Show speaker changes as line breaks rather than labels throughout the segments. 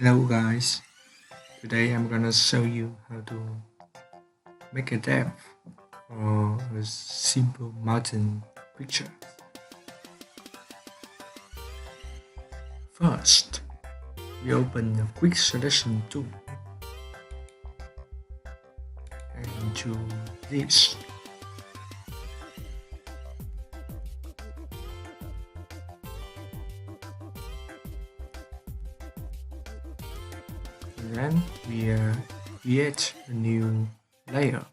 Hello guys, today I'm gonna show you how to make a depth for a simple mountain picture. First, we open the quick selection tool and choose this. And then we create a new layer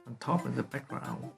on top of the background.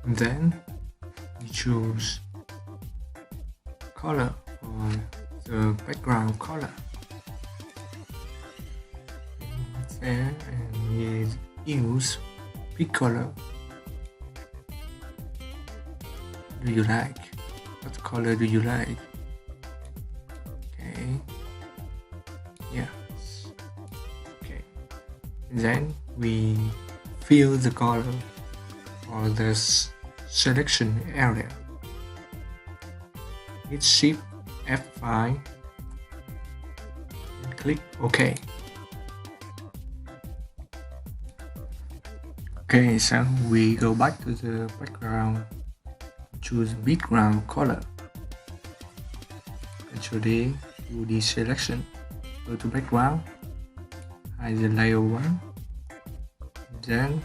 And then we choose color for the background color. There, and we use pick color. Do you like? What color do you like? Okay. Yes. Okay. And then we fill the color for this selection area. Hit Shift F5 and click OK. Okay, so we go back to the background, choose background color. Actually, do the selection, go to background, hide the layer 1, then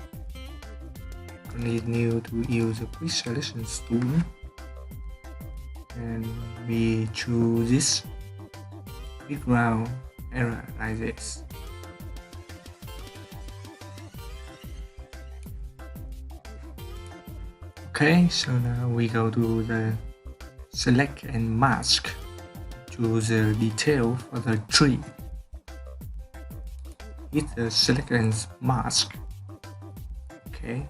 continue to use the quick selection tool, and we choose this background area like this. Okay, so now we go to the select and mask. Choose the detail for the tree. Hit the select and mask. Okay.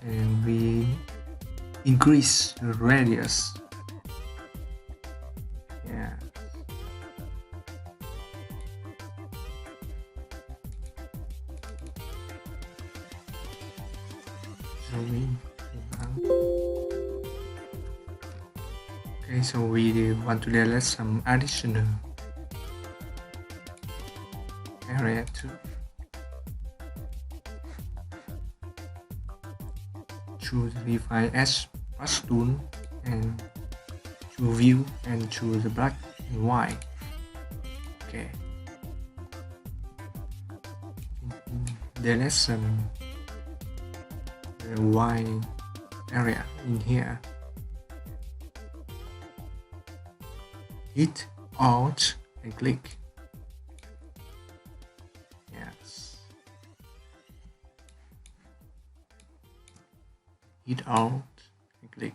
And we increase the radius. Yeah. Zoom in. Okay, so we want to delete some additional area too. Choose Refine as brush tool and choose view and choose the black and white. Okay. Delete some white area in here. Hit Alt and click. Yes. Hit Alt and click.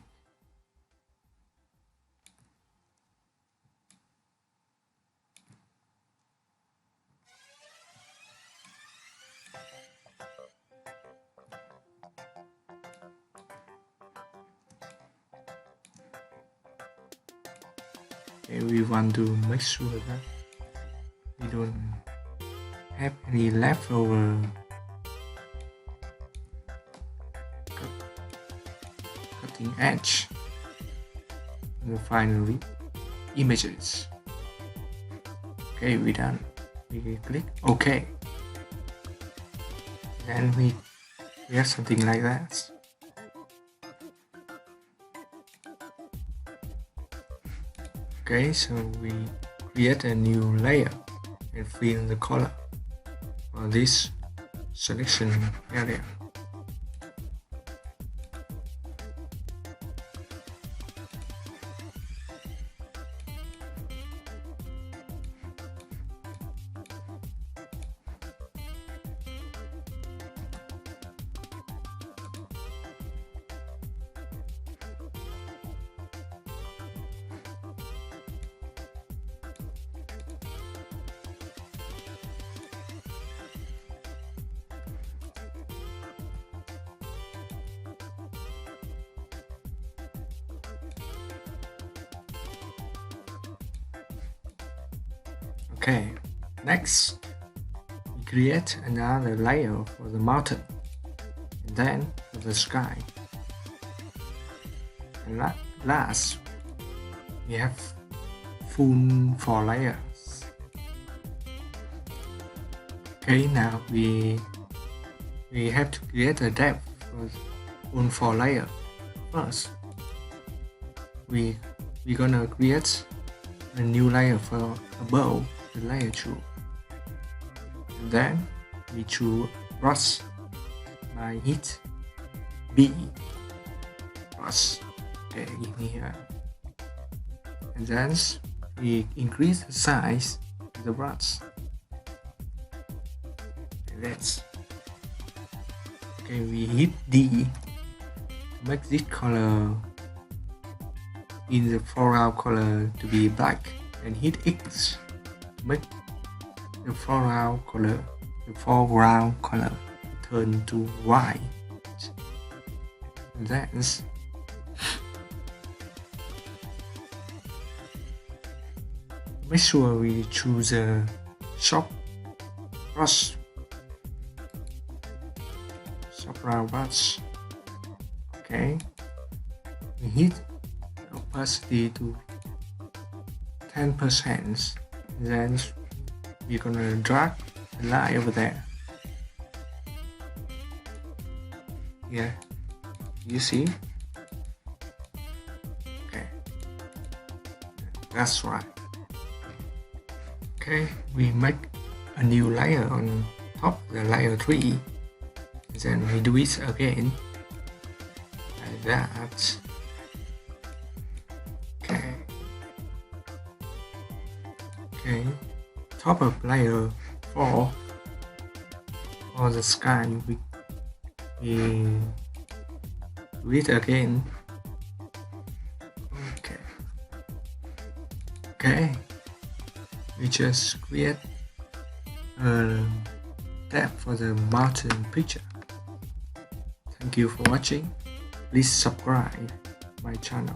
Okay, we want to make sure that we don't have any leftover cutting edge in the final images. Okay, we're done. We click OK. Then we have something like that. Okay, so we create a new layer and fill the color for this selection area. Okay, next we create another layer for the mountain and then for the sky. And last we have full 4 layers. Okay, now we have to create a depth for full 4 layer. First, we're gonna create a new layer for above the layer 2. And then we choose brush by hit B brush. Okay, give me here. And then we increase the size of the brush. Okay, we hit D to make this color in the foreground color to be black, and hit X to make the foreground color turn to white. And then make sure we choose a sharp round brush. Okay, we hit opacity to 10%. Then we're gonna drag the line over there. Yeah, you see? Okay, that's right. Okay, we make a new layer on top of the layer 3. Then we do it again like that. Okay, top of layer 4 for the sky, we do it again. Okay, we just create a depth for the mountain picture. Thank you for watching. Please subscribe my channel.